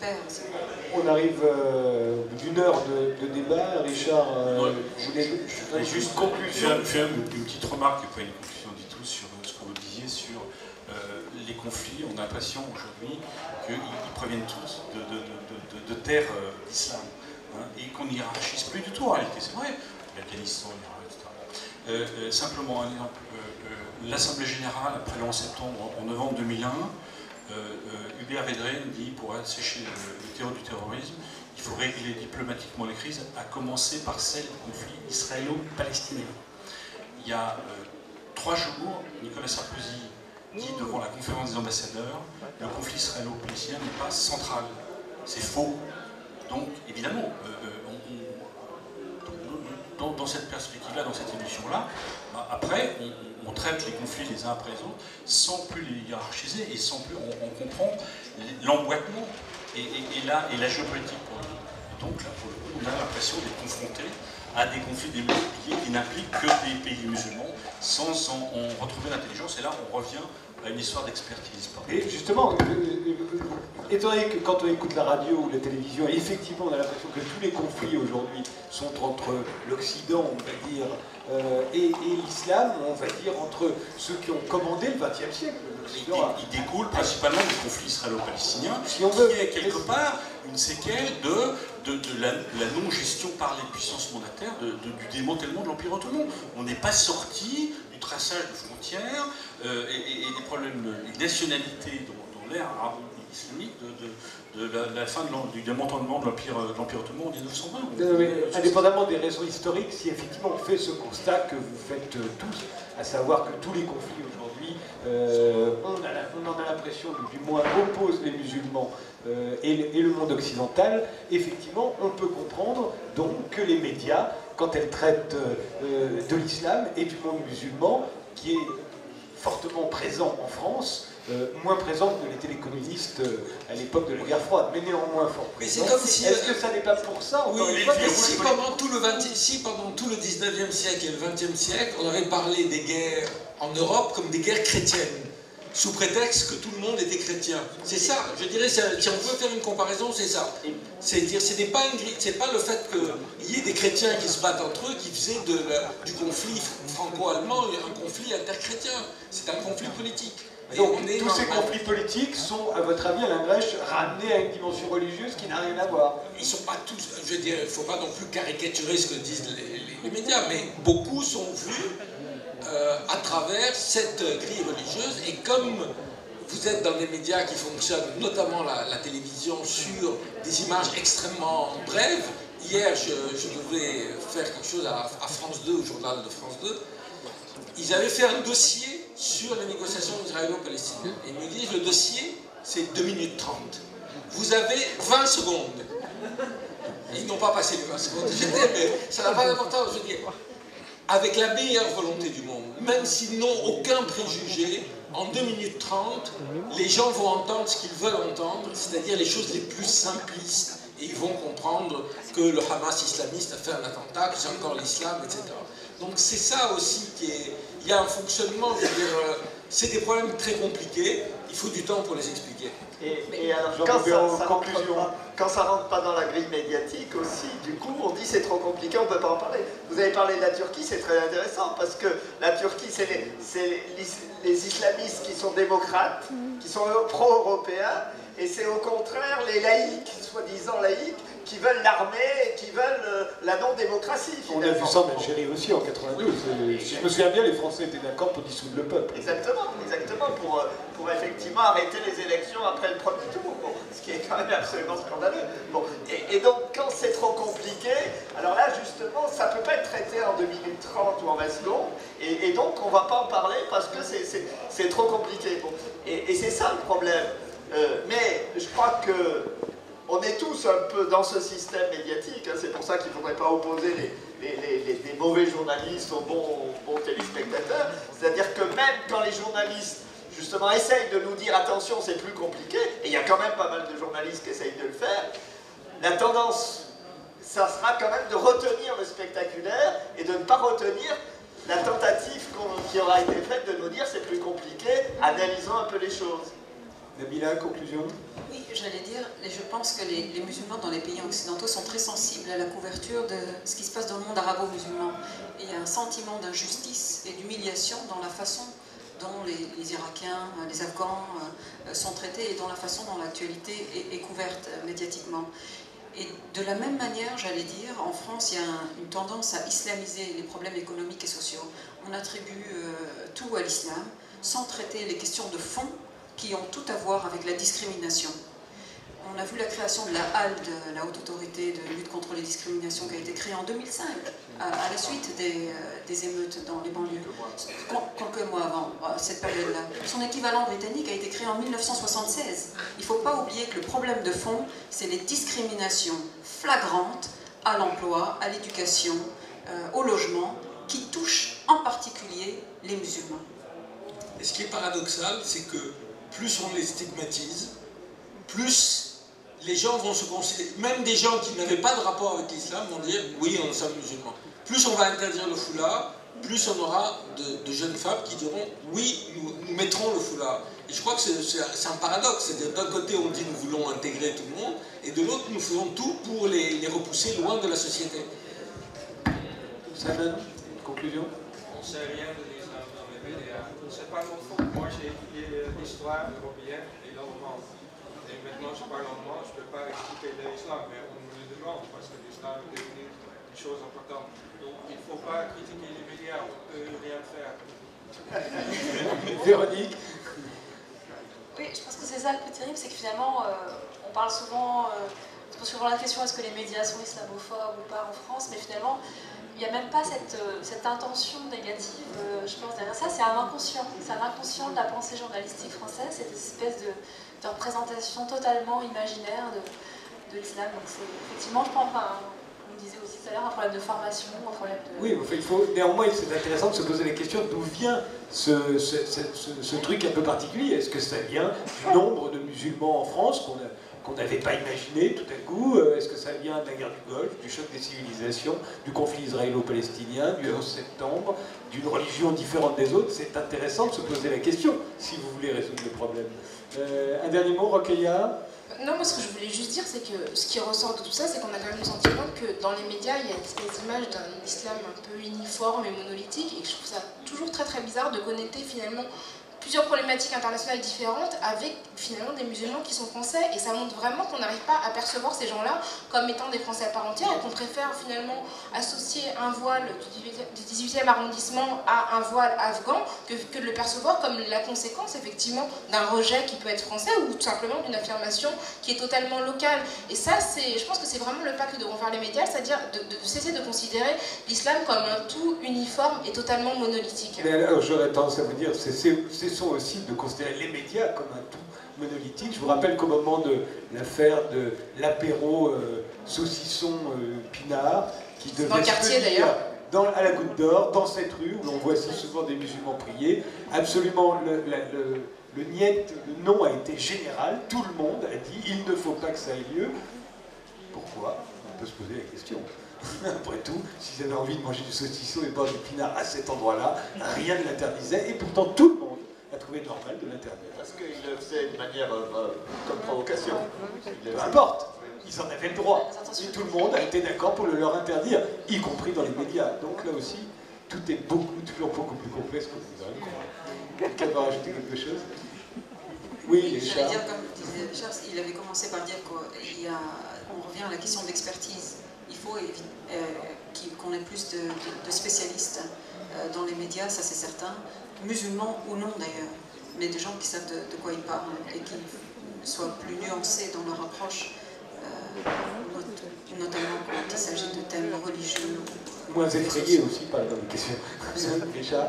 faire aussi. On arrive au bout d'une heure de débat. Richard, je voulais juste conclusion. Faire une petite remarque, et pas une conclusion du tout, sur ce que vous disiez sur les conflits. On a l'impression aujourd'hui qu'ils proviennent tous de terres d'islam, hein, et qu'on hiérarchise plus du tout en réalité. C'est vrai, l'Afghanistan, l'Irak, etc. Simplement un exemple. L'Assemblée générale, après le 11 septembre, en novembre 2001, Hubert Védrine dit, pour assécher le terreau du terrorisme, il faut régler diplomatiquement les crises, à commencer par celle du conflit israélo-palestinien. Il y a 3 jours, Nicolas Sarkozy dit devant la conférence des ambassadeurs, le conflit israélo-palestinien n'est pas central. C'est faux. Donc, évidemment, dans cette perspective-là, dans cette émission-là, après, on traite les conflits les uns après les autres sans plus les hiérarchiser et sans plus on comprend l'emboîtement et la géopolitique. Donc là, pour le coup, on a l'impression d'être confronté à des conflits démultipliés qui n'impliquent que des pays musulmans sans en retrouver l'intelligence. Et là, on revient à une histoire d'expertise. Et justement, étant donné que quand on écoute la radio ou la télévision, effectivement, on a l'impression que tous les conflits aujourd'hui sont entre l'Occident, on va dire, et l'islam, on va dire, entre ceux qui ont commandé le XXe siècle. Il découle principalement du conflit israélo-palestinien, si on veut, qui est quelque part une séquelle de la non-gestion par les puissances mandataires du démantèlement de l'Empire ottoman. On n'est pas sorti du traçage de frontières et des problèmes de nationalité dans l'ère arabo-islamique de la fin du démantèlement de l'Empire ottoman en 1920. Indépendamment des raisons historiques, si effectivement on fait ce constat que vous faites tous, à savoir que tous les conflits aujourd'hui, on en a l'impression, du moins opposent les musulmans et le monde occidental, effectivement on peut comprendre donc que les médias, quand elles traitent de l'islam et du monde musulman, qui est fortement présent en France, moins présent que l'étaient les communistes à l'époque de la guerre froide, mais néanmoins fort présent. Mais c'est comme si... Est-ce que ça n'est pas pour ça? Oui, mais si pendant tout le 19e siècle et le 20e siècle, on avait parlé des guerres en Europe comme des guerres chrétiennes, sous prétexte que tout le monde était chrétien. C'est ça, je dirais, si on veut faire une comparaison, c'est ça. C'est-à-dire, ce n'est pas le fait qu'il y ait des chrétiens qui se battent entre eux qui faisait du conflit franco-allemand un conflit interchrétien. C'est un conflit politique. Donc, tous ces conflits politiques sont, à votre avis, Alain Grèche, ramenés à une dimension religieuse qui n'a rien à voir. Ils ne sont pas tous, je veux dire, il ne faut pas non plus caricaturer ce que disent les médias, mais beaucoup sont vus à travers cette grille religieuse, et comme vous êtes dans des médias qui fonctionnent, notamment la télévision, sur des images extrêmement brèves, hier je devais faire quelque chose à France 2, au journal de France 2, ils avaient fait un dossier sur les négociations israélo-palestiniennes. Et ils me disent, le dossier, c'est 2 minutes 30. Vous avez 20 secondes. Et ils n'ont pas passé les 20 secondes. Mais ça n'a pas d'importance, je veux dire. Avec la meilleure volonté du monde, même s'ils n'ont aucun préjugé, en 2 minutes 30, les gens vont entendre ce qu'ils veulent entendre, c'est-à-dire les choses les plus simplistes. Et ils vont comprendre que le Hamas islamiste a fait un attentat, que c'est encore l'islam, etc. Donc c'est ça aussi qui est... Il y a un fonctionnement, je veux dire, c'est des problèmes très compliqués, il faut du temps pour les expliquer. Et alors, quand ça rentre pas dans la grille médiatique aussi, du coup, on dit c'est trop compliqué, on ne peut pas en parler. Vous avez parlé de la Turquie, c'est très intéressant, parce que la Turquie, c'est les islamistes qui sont démocrates, qui sont pro-européens, et c'est au contraire les laïcs, soi-disant laïcs, qui veulent l'armée, qui veulent la non-démocratie. On a vu ça en Algérie aussi en 92. Si je me souviens bien, les Français étaient d'accord pour dissoudre le peuple. Exactement, pour effectivement arrêter les élections après le premier tour, bon, ce qui est quand même absolument scandaleux. Bon, et donc quand c'est trop compliqué, alors là justement, ça ne peut pas être traité en 2 minutes 30 ou en 20 secondes, et donc on ne va pas en parler parce que c'est trop compliqué. Bon, et c'est ça le problème. Mais je crois que on est tous un peu dans ce système médiatique, hein, c'est pour ça qu'il ne faudrait pas opposer les mauvais journalistes aux bons téléspectateurs. C'est-à-dire que même quand les journalistes, justement, essayent de nous dire « attention, c'est plus compliqué », et il y a quand même pas mal de journalistes qui essayent de le faire, la tendance, ça sera quand même de retenir le spectaculaire et de ne pas retenir la tentative qui aura été faite de nous dire « c'est plus compliqué, analysons un peu les choses ». Nabila, conclusion? Oui, j'allais dire, et je pense que les musulmans dans les pays occidentaux sont très sensibles à la couverture de ce qui se passe dans le monde arabo-musulman. Et il y a un sentiment d'injustice et d'humiliation dans la façon dont les Irakiens, les Afghans sont traités et dans la façon dont l'actualité est couverte médiatiquement. Et de la même manière, j'allais dire, en France, il y a une tendance à islamiser les problèmes économiques et sociaux. On attribue tout à l'islam, sans traiter les questions de fond qui ont tout à voir avec la discrimination. On a vu la création de la HALD, la Haute Autorité de lutte contre les discriminations, qui a été créée en 2005, à la suite des émeutes dans les banlieues, quelques mois avant cette période-là. Son équivalent britannique a été créé en 1976. Il ne faut pas oublier que le problème de fond, c'est les discriminations flagrantes à l'emploi, à l'éducation, au logement, qui touchent en particulier les musulmans. Et ce qui est paradoxal, c'est que plus on les stigmatise, plus les gens vont se considérer, même des gens qui n'avaient pas de rapport avec l'islam vont dire oui, on sommes musulmans. Plus on va interdire le foulard, plus on aura de jeunes femmes qui diront oui, nous mettrons le foulard. Et je crois que c'est un paradoxe, c'est-à-dire d'un côté on dit nous voulons intégrer tout le monde, et de l'autre nous faisons tout pour les repousser loin de la société. Ça donne une conclusion? On ne sait rien de l'islam dans les médias. C'est pas mon faute. Moi j'ai étudié l'histoire européenne et l'allemand. Et maintenant je parle allemand, je ne peux pas expliquer l'islam, mais on me le demande parce que l'islam est devenu une chose importante. Donc il ne faut pas critiquer les médias, on ne peut rien faire. Véronique? Oui, je pense que c'est ça le plus terrible, c'est que finalement, on parle souvent, se pose souvent la question est-ce que les médias sont islamophobes ou pas en France, mais finalement, il n'y a même pas cette intention négative, je pense, derrière ça, c'est un inconscient. C'est un inconscient de la pensée journalistique française, cette espèce de représentation totalement imaginaire de l'islam. Donc c'est effectivement, je pense, enfin, on disait aussi tout à l'heure, un problème de formation, un problème de... Oui, il faut, néanmoins, c'est intéressant de se poser la question d'où vient ce truc un peu particulier. Est-ce que ça vient du nombre de musulmans en France qu'on n'avait pas imaginé tout à coup? Est-ce que ça vient de la guerre du Golfe, du choc des civilisations, du conflit israélo-palestinien, du 11 septembre, d'une religion différente des autres? C'est intéressant de se poser la question, si vous voulez résoudre le problème. Un dernier mot, Rokhaya? Non, moi ce que je voulais juste dire, c'est que ce qui ressort de tout ça, c'est qu'on a quand même le sentiment que dans les médias, il y a une espèce d'image d'un islam un peu uniforme et monolithique, et que je trouve ça toujours très très bizarre de connecter finalement plusieurs problématiques internationales différentes avec finalement des musulmans qui sont français, et ça montre vraiment qu'on n'arrive pas à percevoir ces gens-là comme étant des Français à part entière, et qu'on préfère finalement associer un voile du 18e arrondissement à un voile afghan que de le percevoir comme la conséquence effectivement d'un rejet qui peut être français ou tout simplement d'une affirmation qui est totalement locale. Et ça, je pense que c'est vraiment le pas que devront faire les médias, c'est-à-dire de cesser de considérer l'islam comme un tout uniforme et totalement monolithique. Mais alors, j'aurais tendance à vous dire, cessons aussi de considérer les médias comme un tout monolithique. Je vous rappelle qu'au moment de l'affaire de l'apéro saucisson Pinard, qui devait dans le quartier d'ailleurs, à la Goutte d'Or, dans cette rue où l'on voit si souvent des musulmans prier, absolument le nom a été général, tout le monde a dit il ne faut pas que ça ait lieu. Pourquoi? On peut se poser la question. Après tout, s'ils avaient envie de manger du saucisson et boire du pinard à cet endroit-là, rien ne l'interdisait, et pourtant tout le monde a trouvé normal de l'interdire. Parce qu'il le faisait de manière comme provocation. Peu importe, ils en avaient le droit. Et tout le monde a été d'accord pour le leur interdire, y compris dans les médias. Donc là aussi, tout est toujours beaucoup plus complexe que vous avez compris. Quelqu'un va rajouter quelque chose? Oui, J'allais dire, comme disait Richard, il avait commencé par dire qu'on revient à la question de l'expertise. Il faut qu'on ait plus de spécialistes dans les médias, ça c'est certain, musulmans ou non d'ailleurs, mais des gens qui savent de quoi ils parlent et qui soient plus nuancés dans leur approche, notamment quand il s'agit de thèmes religieux. Moins effrayés aussi par les questions. Richard?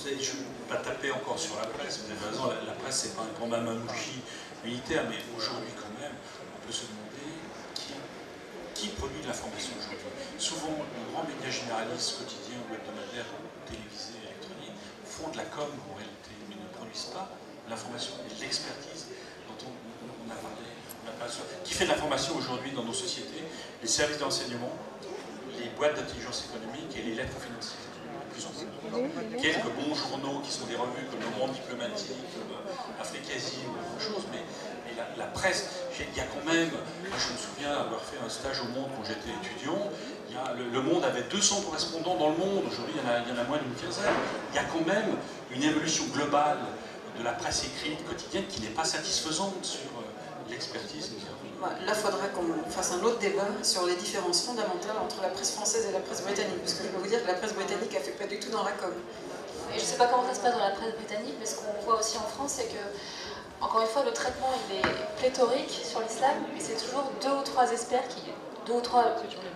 Je ne vais pas taper encore sur la presse, vous avez raison, la presse c'est pas un grand mamamouchi militaire, mais aujourd'hui quand même, on peut se demander qui produit de l'information aujourd'hui. Souvent, les grands médias généralistes, quotidiens ou hebdomadaires, télévisés, électroniques, font de la com en réalité, mais ne produisent pas l'information et l'expertise dont on a parlé. Qui fait de l'information aujourd'hui dans nos sociétés? Les services d'enseignement, les boîtes d'intelligence économique et les lettres financières. Plus en plus. Quelques bons journaux qui sont des revues comme Le Monde Diplomatique, comme Africasie ou autre chose, mais presse. Il y a quand même, moi je me souviens avoir fait un stage au Monde quand j'étais étudiant, le Monde avait 200 correspondants dans le monde, aujourd'hui il y en a moins d'une quinzaine. Il y a quand même une évolution globale de la presse écrite quotidienne qui n'est pas satisfaisante sur l'expertise. Là, il faudra qu'on fasse un autre débat sur les différences fondamentales entre la presse française et la presse britannique, parce que je peux vous dire que la presse britannique a fait pas du tout dans la com. Et je ne sais pas comment ça se passe dans la presse britannique, mais ce qu'on voit aussi en France, c'est que, encore une fois, le traitement il est pléthorique sur l'islam, mais c'est toujours deux ou trois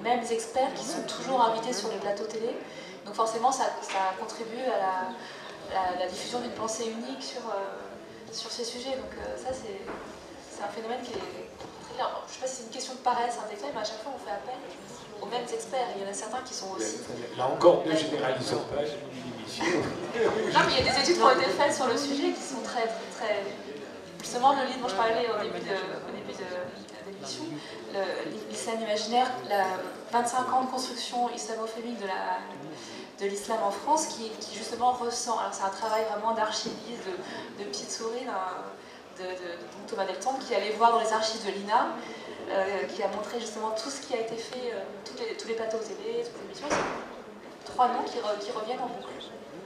mêmes experts qui sont toujours invités sur les plateaux télé. Donc forcément, ça contribue à la diffusion d'une pensée unique sur ces sujets. Donc ça, c'est un phénomène qui est très clair. Je ne sais pas si c'est une question de paresse intellectuelle, mais à chaque fois, on fait appel aux mêmes experts. Il y en a certains qui sont aussi... Là encore, ne généralisons pas, j'ai une émission. Non, mais il y a des études qui ont été faites sur le sujet qui sont très... Justement, le livre dont je parlais au début de l'émission, l'islam imaginaire, 25 ans de construction islamo-féminine de l'islam en France, qui justement ressent... Alors c'est un travail vraiment d'archiviste, de petite souris, de Thomas Deltombe, qui allait voir dans les archives de l'INA, qui a montré justement tout ce qui a été fait, tous les plateaux télé, toutes les émissions. C'est 3 noms qui reviennent en boucle.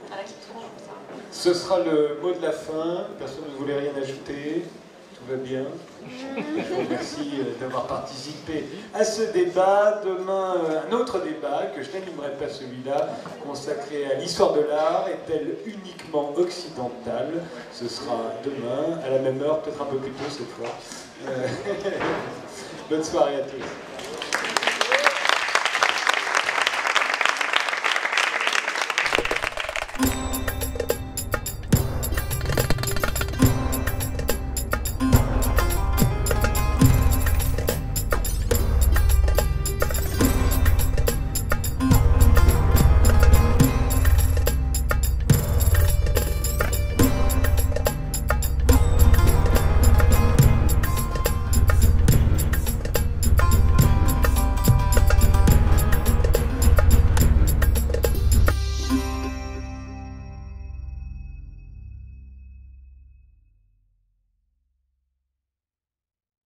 Voilà, qui tournent comme ça. Ce sera le mot de la fin. Personne ne voulait rien ajouter. Tout va bien. Je vous remercie d'avoir participé à ce débat. Demain, un autre débat, que je n'animerai pas celui-là, consacré à l'histoire de l'art. Est-elle uniquement occidentale? Ce sera demain, à la même heure, peut-être un peu plus tôt cette fois. Bonne soirée à tous.